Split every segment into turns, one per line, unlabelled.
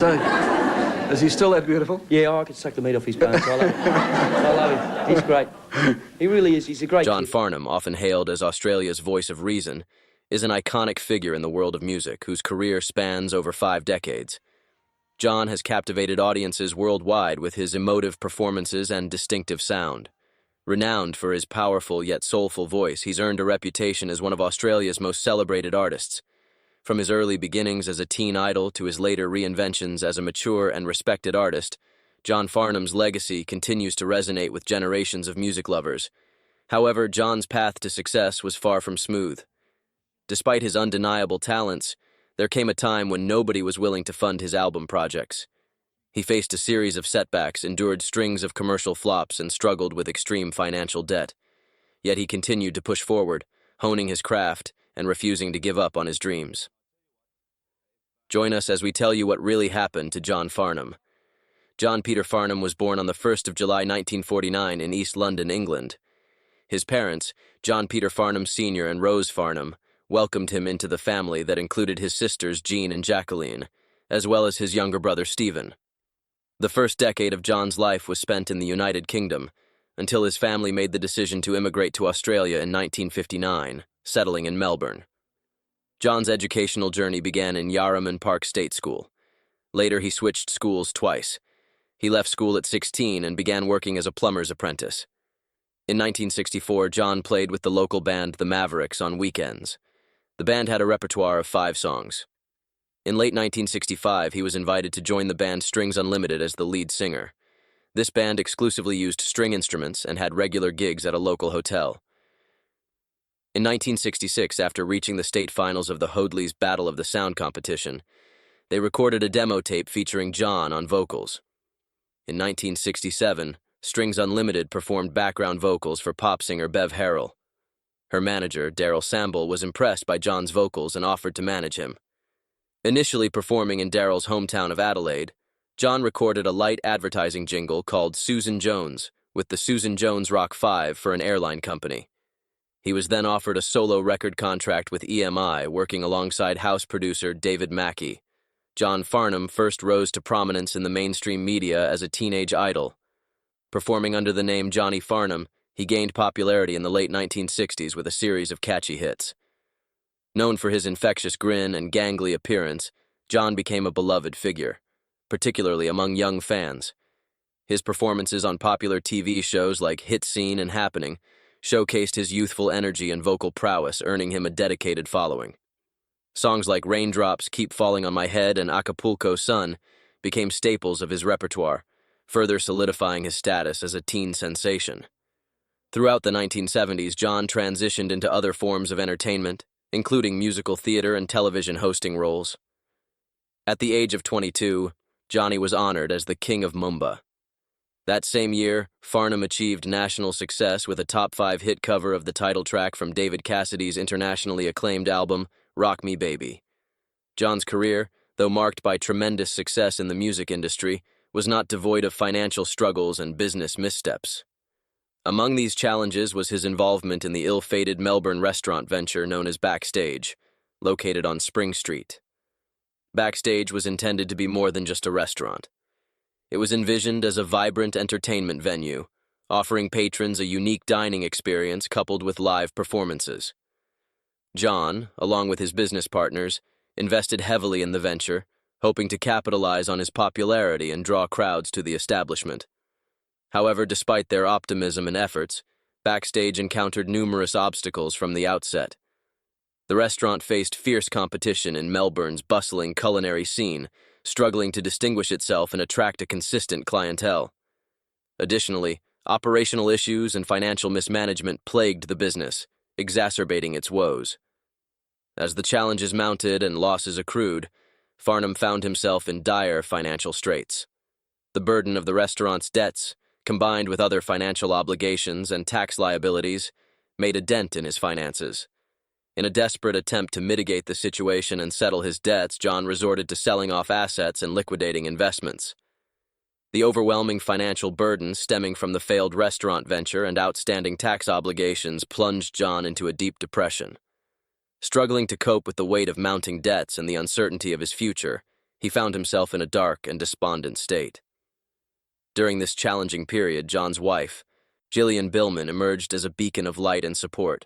So, is he still that beautiful?
Yeah, I could suck the meat off his bones. I love him. I love him. He's great. He really is. He's a great
John
kid.
Farnham, often hailed as Australia's voice of reason, is an iconic figure in the world of music whose career spans over 5 decades. John has captivated audiences worldwide with his emotive performances and distinctive sound. Renowned for his powerful yet soulful voice, he's earned a reputation as one of Australia's most celebrated artists. From his early beginnings as a teen idol to his later reinventions as a mature and respected artist, John Farnham's legacy continues to resonate with generations of music lovers. However, John's path to success was far from smooth. Despite his undeniable talents, there came a time when nobody was willing to fund his album projects. He faced a series of setbacks, endured strings of commercial flops, and struggled with extreme financial debt. Yet he continued to push forward, honing his craft and refusing to give up on his dreams. Join us as we tell you what really happened to John Farnham. John Peter Farnham was born on the 1st of July 1949 in East London, England. His parents, John Peter Farnham Sr. and Rose Farnham, welcomed him into the family that included his sisters Jean and Jacqueline, as well as his younger brother Stephen. The first decade of John's life was spent in the United Kingdom, until his family made the decision to immigrate to Australia in 1959, settling in Melbourne. John's educational journey began in Yarraman Park State School. Later, he switched schools twice. He left school at 16 and began working as a plumber's apprentice. In 1964, John played with the local band The Mavericks on weekends. The band had a repertoire of 5 songs. In late 1965, he was invited to join the band Strings Unlimited as the lead singer. This band exclusively used string instruments and had regular gigs at a local hotel. In 1966, after reaching the state finals of the Hoadley's Battle of the Sound competition, they recorded a demo tape featuring John on vocals. In 1967, Strings Unlimited performed background vocals for pop singer Bev Harrell. Her manager, Daryl Samble, was impressed by John's vocals and offered to manage him. Initially performing in Daryl's hometown of Adelaide, John recorded a light advertising jingle called Susan Jones with the Susan Jones Rock 5 for an airline company. He was then offered a solo record contract with EMI, working alongside house producer David Mackey. John Farnham first rose to prominence in the mainstream media as a teenage idol. Performing under the name Johnny Farnham, he gained popularity in the late 1960s with a series of catchy hits. Known for his infectious grin and gangly appearance, John became a beloved figure, particularly among young fans. His performances on popular TV shows like Hit Scene and Happening showcased his youthful energy and vocal prowess, earning him a dedicated following. Songs like Raindrops Keep Falling on My Head and Acapulco Sun became staples of his repertoire, further solidifying his status as a teen sensation. Throughout the 1970s, John transitioned into other forms of entertainment, including musical theater and television hosting roles. At the age of 22, Johnny was honored as the King of Mumba. That same year, Farnham achieved national success with a top 5 hit cover of the title track from David Cassidy's internationally acclaimed album, Rock Me Baby. John's career, though marked by tremendous success in the music industry, was not devoid of financial struggles and business missteps. Among these challenges was his involvement in the ill-fated Melbourne restaurant venture known as Backstage, located on Spring Street. Backstage was intended to be more than just a restaurant. It was envisioned as a vibrant entertainment venue, offering patrons a unique dining experience coupled with live performances. John, along with his business partners, invested heavily in the venture, hoping to capitalize on his popularity and draw crowds to the establishment. However, despite their optimism and efforts, Backstage encountered numerous obstacles from the outset. The restaurant faced fierce competition in Melbourne's bustling culinary scene, struggling to distinguish itself and attract a consistent clientele. Additionally, operational issues and financial mismanagement plagued the business, exacerbating its woes. As the challenges mounted and losses accrued, Farnham found himself in dire financial straits. The burden of the restaurant's debts, combined with other financial obligations and tax liabilities, made a dent in his finances. In a desperate attempt to mitigate the situation and settle his debts, John resorted to selling off assets and liquidating investments. The overwhelming financial burden stemming from the failed restaurant venture and outstanding tax obligations plunged John into a deep depression. Struggling to cope with the weight of mounting debts and the uncertainty of his future, he found himself in a dark and despondent state. During this challenging period, John's wife, Gillian Billman, emerged as a beacon of light and support.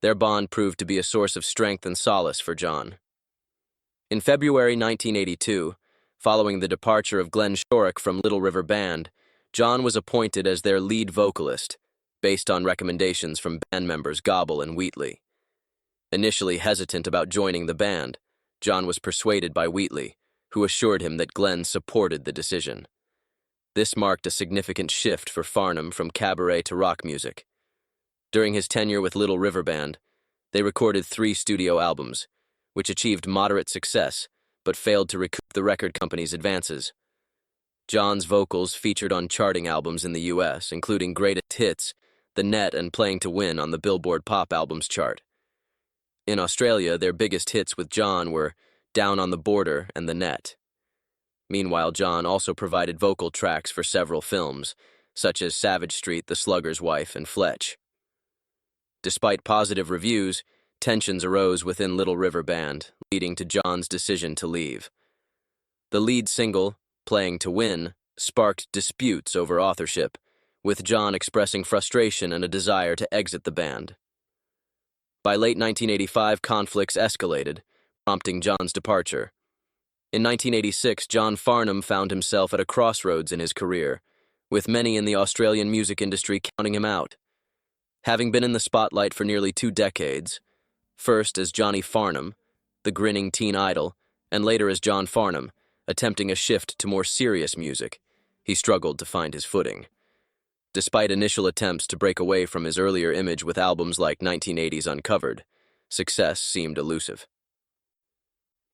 Their bond proved to be a source of strength and solace for John. In February 1982, following the departure of Glenn Shorrock from Little River Band, John was appointed as their lead vocalist, based on recommendations from band members Gobble and Wheatley. Initially hesitant about joining the band, John was persuaded by Wheatley, who assured him that Glenn supported the decision. This marked a significant shift for Farnham from cabaret to rock music. During his tenure with Little River Band, they recorded 3 studio albums, which achieved moderate success, but failed to recoup the record company's advances. John's vocals featured on charting albums in the U.S., including Greatest Hits, The Net, and Playing to Win on the Billboard Pop Albums chart. In Australia, their biggest hits with John were Down on the Border and The Net. Meanwhile, John also provided vocal tracks for several films, such as Savage Street, The Slugger's Wife, and Fletch. Despite positive reviews, tensions arose within Little River Band, leading to John's decision to leave. The lead single, Playing to Win, sparked disputes over authorship, with John expressing frustration and a desire to exit the band. By late 1985, conflicts escalated, prompting John's departure. In 1986, John Farnham found himself at a crossroads in his career, with many in the Australian music industry counting him out. Having been in the spotlight for nearly 2 decades, first as Johnny Farnham, the grinning teen idol, and later as John Farnham, attempting a shift to more serious music, he struggled to find his footing. Despite initial attempts to break away from his earlier image with albums like 1980's Uncovered, success seemed elusive.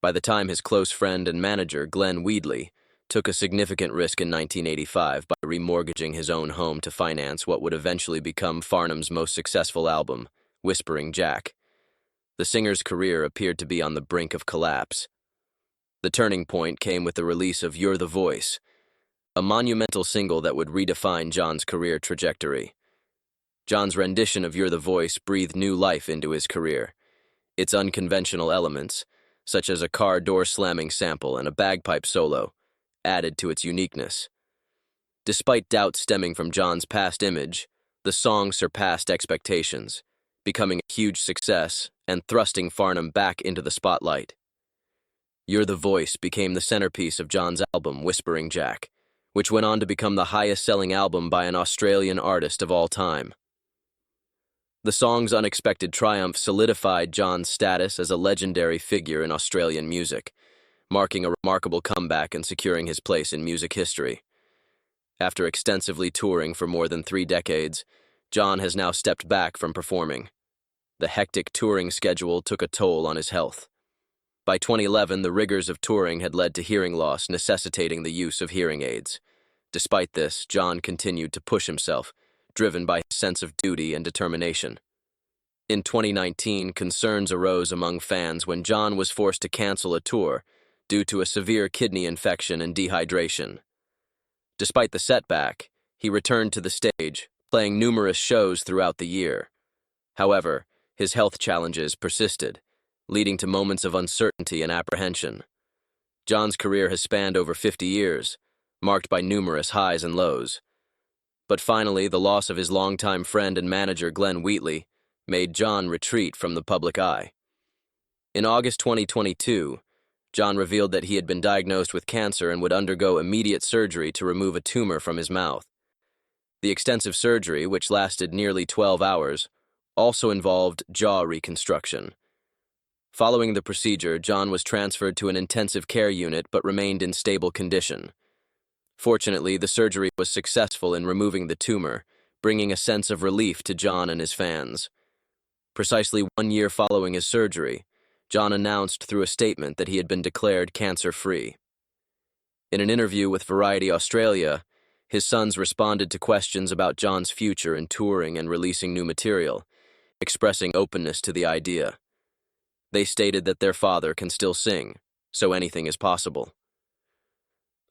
By the time his close friend and manager, Glenn Wheatley, took a significant risk in 1985 by remortgaging his own home to finance what would eventually become Farnham's most successful album, Whispering Jack, the singer's career appeared to be on the brink of collapse. The turning point came with the release of You're the Voice, a monumental single that would redefine John's career trajectory. John's rendition of You're the Voice breathed new life into his career. Its unconventional elements, such as a car door slamming sample and a bagpipe solo, added to its uniqueness. Despite doubts stemming from John's past image, the song surpassed expectations, becoming a huge success and thrusting Farnham back into the spotlight. You're the Voice became the centerpiece of John's album, Whispering Jack, which went on to become the highest-selling album by an Australian artist of all time. The song's unexpected triumph solidified John's status as a legendary figure in Australian music, marking a remarkable comeback and securing his place in music history. After extensively touring for more than 3 decades, John has now stepped back from performing. The hectic touring schedule took a toll on his health. By 2011, the rigors of touring had led to hearing loss, necessitating the use of hearing aids. Despite this, John continued to push himself, driven by his sense of duty and determination. In 2019, concerns arose among fans when John was forced to cancel a tour due to a severe kidney infection and dehydration. Despite the setback, he returned to the stage, playing numerous shows throughout the year. However, his health challenges persisted, leading to moments of uncertainty and apprehension. John's career has spanned over 50 years, marked by numerous highs and lows. But finally, the loss of his longtime friend and manager, Glenn Wheatley, made John retreat from the public eye. In August 2022, John revealed that he had been diagnosed with cancer and would undergo immediate surgery to remove a tumor from his mouth. The extensive surgery, which lasted nearly 12 hours, also involved jaw reconstruction. Following the procedure, John was transferred to an intensive care unit but remained in stable condition. Fortunately, the surgery was successful in removing the tumor, bringing a sense of relief to John and his fans. Precisely 1 year following his surgery, John announced through a statement that he had been declared cancer-free. In an interview with Variety Australia, his sons responded to questions about John's future in touring and releasing new material, expressing openness to the idea. They stated that their father can still sing, so anything is possible.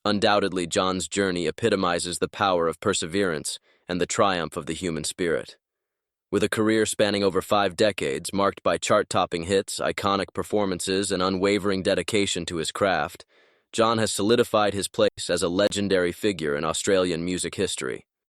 Undoubtedly, John's journey epitomizes the power of perseverance and the triumph of the human spirit. With a career spanning over 5 decades, marked by chart-topping hits, iconic performances, and unwavering dedication to his craft, John has solidified his place as a legendary figure in Australian music history.